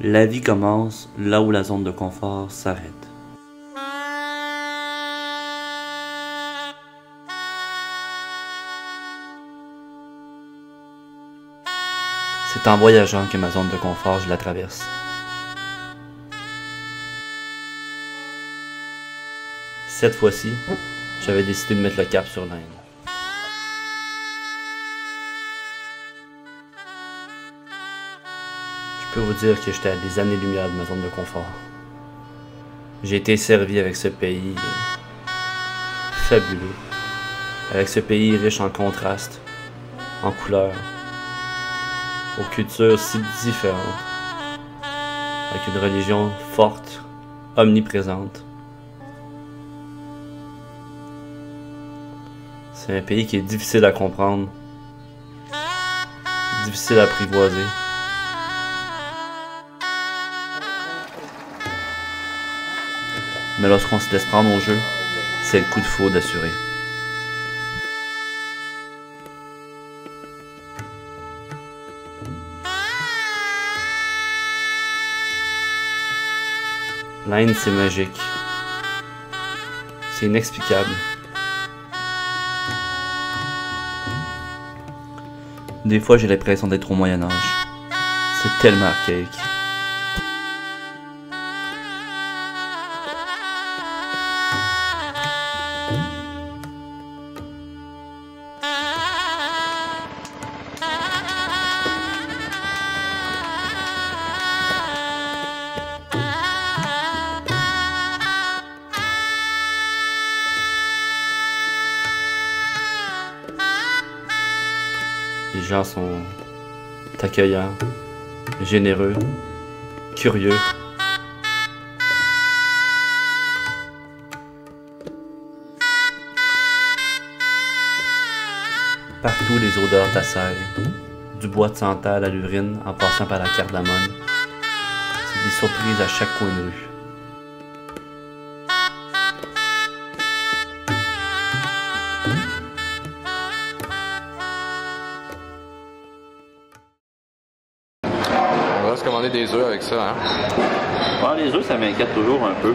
La vie commence là où la zone de confort s'arrête. C'est en voyageant que ma zone de confort, je la traverse. Cette fois-ci, j'avais décidé de mettre le cap sur l'Inde. Je peux vous dire que j'étais à des années-lumière de ma zone de confort. J'ai été servi avec ce pays fabuleux, avec ce pays riche en contrastes, en couleurs, aux cultures si différentes, avec une religion forte, omniprésente. C'est un pays qui est difficile à comprendre, difficile à apprivoiser. Mais lorsqu'on se laisse prendre au jeu, c'est le coup de foudre assuré. L'Inde, c'est magique. C'est inexplicable. Des fois, j'ai l'impression d'être au Moyen-Âge. C'est tellement archaïque. Les gens sont accueillants, généreux, curieux. Partout, les odeurs t'assaillent, du bois de santal à l'urine en passant par la cardamome. C'est des surprises à chaque coin de rue. On va se commander des œufs avec ça, hein? Ouais, les œufs, ça m'inquiète toujours un peu.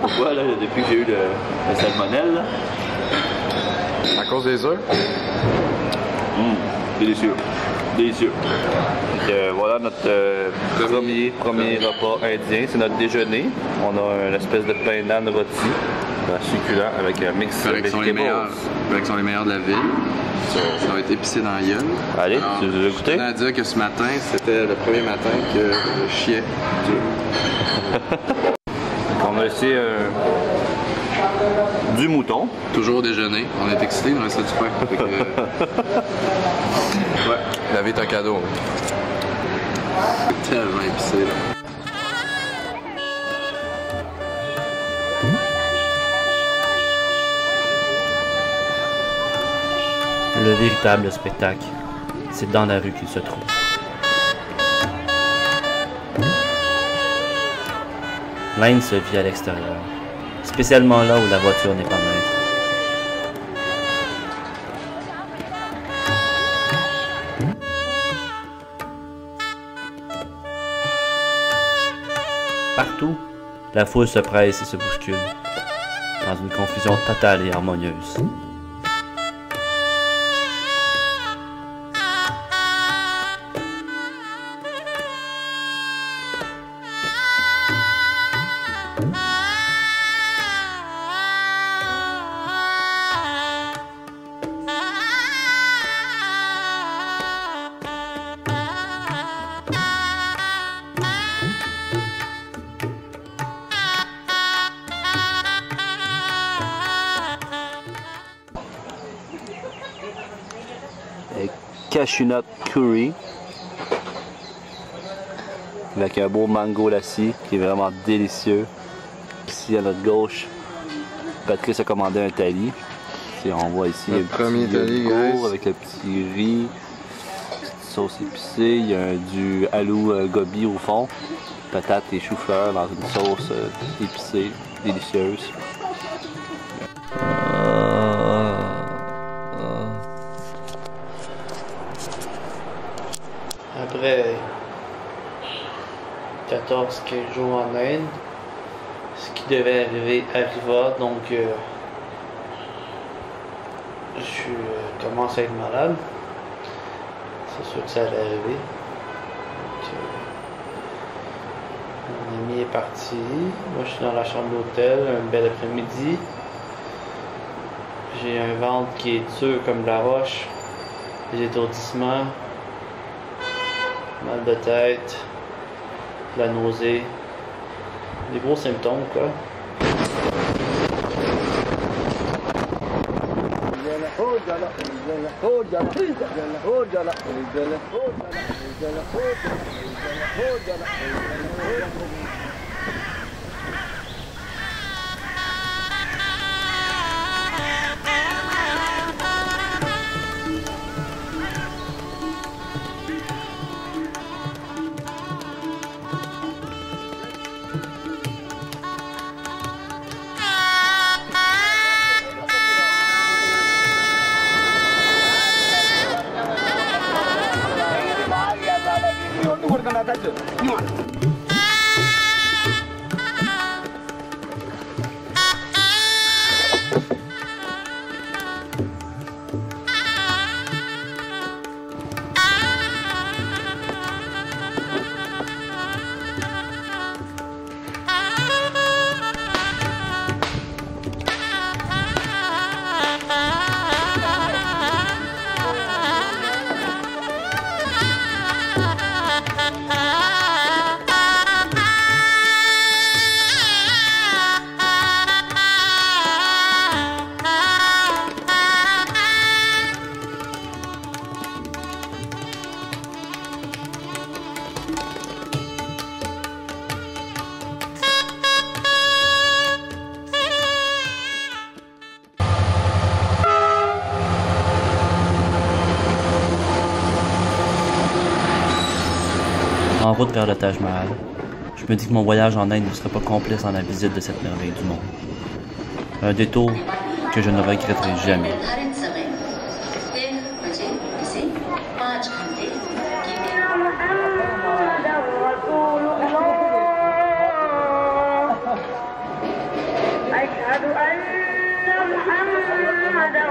Pourquoi, là, depuis que j'ai eu le salmonelle, là? À cause des œufs? Délicieux. Délicieux. Donc, voilà notre premier repas indien. C'est notre déjeuner. On a une espèce de pain d'âne rôti, succulent, avec un mix Avec les meilleurs de la ville. Ça va être épicé dans la gueule. Allez, alors, tu veux goûter? Je tiens à dire que ce matin, c'était le premier matin que je chiais dur. On a ici du mouton. Toujours au déjeuner. On est excités, on a ça du pain. Ouais, la vie est un cadeau. C'est tellement épicé, là. Le véritable spectacle, c'est dans la rue qu'il se trouve. L'Inde se vit à l'extérieur, spécialement là où la voiture n'est pas maître. Partout, la foule se presse et se bouscule, dans une confusion totale et harmonieuse. Cashew nut curry avec un beau mango lassi qui est vraiment délicieux. Ici à notre gauche, Patrice a commandé un thali. On voit ici le premier thali, avec le petit riz, sauce épicée. Il y a du alou gobi au fond. Patates et choux-fleurs dans une sauce épicée, délicieuse. Après 14-15 jours en Inde, ce qui devait arriver arriva, donc je commence à être malade. C'est sûr que ça allait arriver. Donc, mon ami est parti. Moi, je suis dans la chambre d'hôtel, un bel après-midi. J'ai un ventre qui est dur comme de la roche, des étourdissements, mal de tête, de la nausée, des gros symptômes quoi. En route vers le Taj Mahal, je me dis que mon voyage en Inde ne serait pas complet sans la visite de cette merveille du monde. Un détour que je ne regretterai jamais. أشهد أن محمدا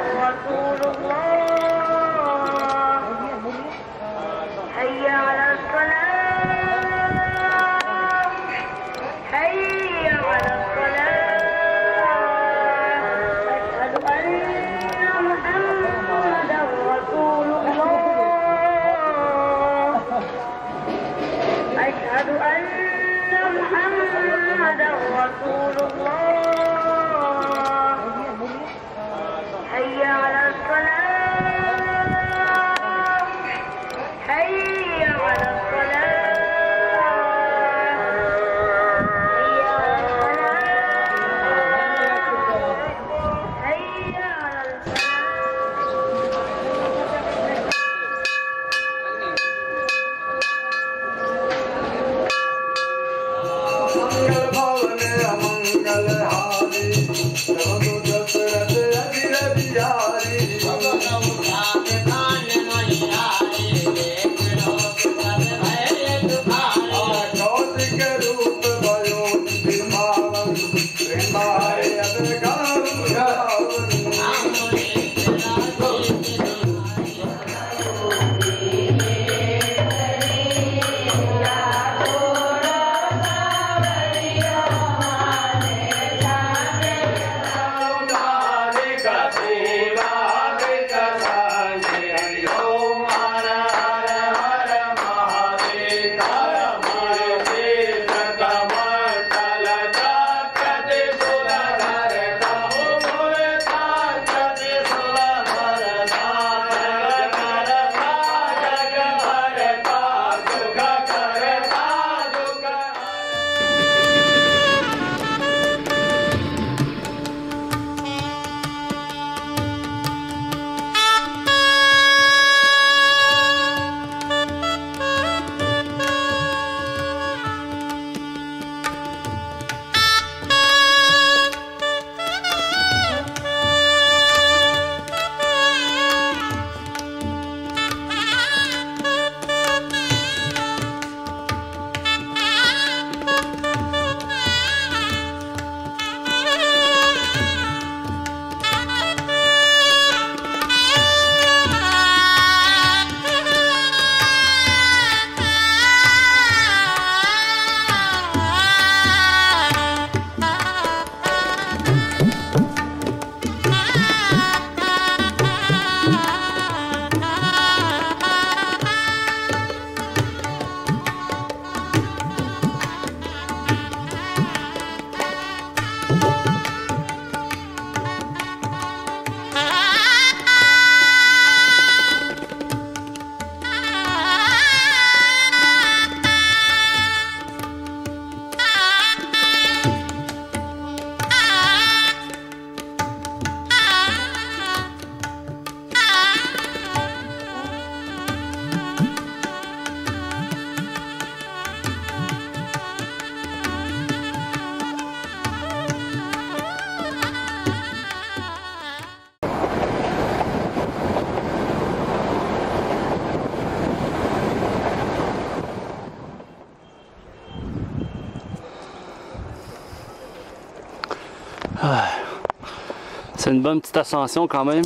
C'est une bonne petite ascension quand même.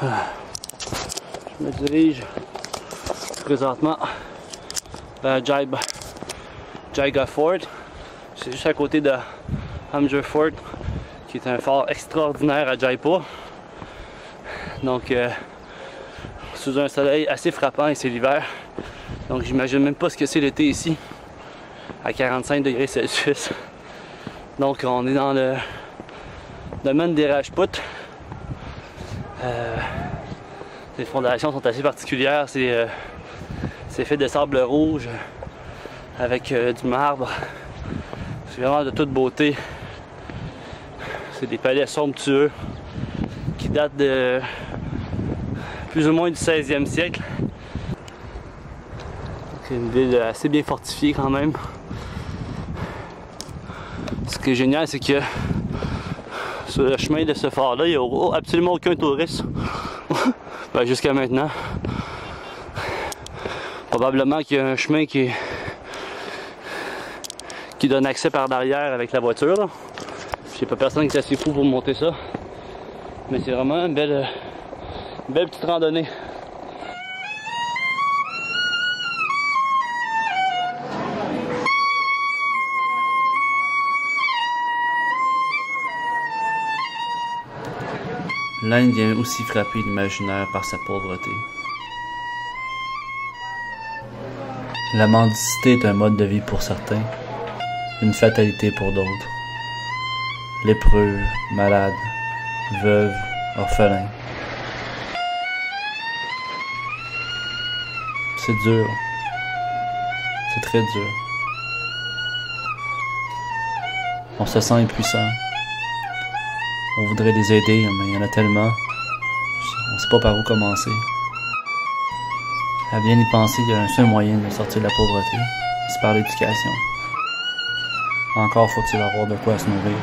Je me dirige présentement vers Jaiga Fort. C'est juste à côté de Hamger Fort, qui est un fort extraordinaire à Jaipur. Donc, sous un soleil assez frappant, et c'est l'hiver. Donc, j'imagine même pas ce que c'est l'été ici, à 45 degrés Celsius. Donc, on est dans le domaine des Rajputs. Les fondations sont assez particulières. C'est fait de sable rouge avec du marbre. C'est vraiment de toute beauté. C'est des palais somptueux qui datent de plus ou moins du 16e siècle. C'est une ville assez bien fortifiée quand même. Ce qui est génial, c'est que sur le chemin de ce phare-là, il n'y a absolument aucun touriste. Ben, jusqu'à maintenant. Probablement qu'il y a un chemin qui donne accès par derrière avec la voiture. Je sais pas personne qui est assez fou pour monter ça. Mais c'est vraiment une belle petite randonnée. L'Inde vient aussi frapper l'imaginaire par sa pauvreté. La mendicité est un mode de vie pour certains, une fatalité pour d'autres. Lépreux, malades, veuves, orphelins. C'est dur. C'est très dur. On se sent impuissant. On voudrait les aider, mais il y en a tellement. On sait pas par où commencer. À bien y penser, il y a un seul moyen de sortir de la pauvreté, c'est par l'éducation. Encore faut-il avoir de quoi se nourrir.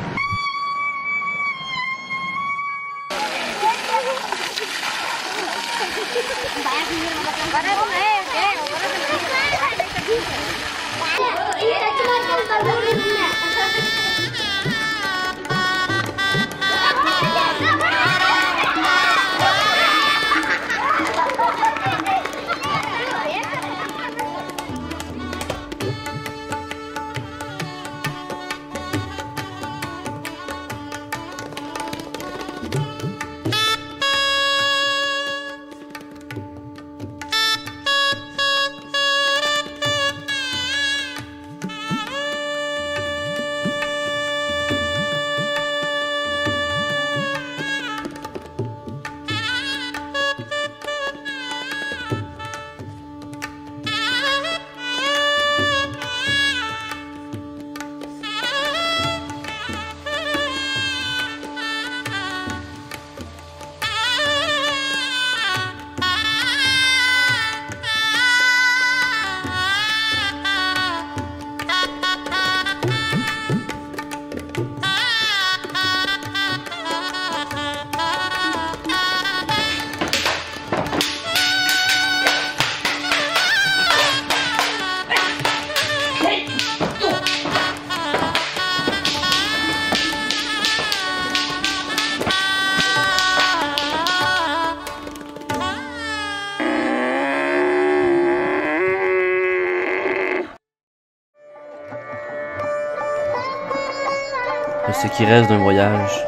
Ce qui reste d'un voyage,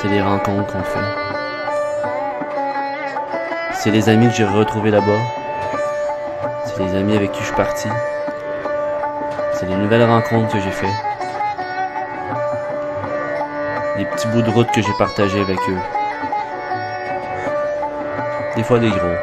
c'est les rencontres qu'on fait. C'est les amis que j'ai retrouvés là-bas. C'est les amis avec qui je suis parti. C'est les nouvelles rencontres que j'ai faites. Les petits bouts de route que j'ai partagés avec eux. Des fois des gros.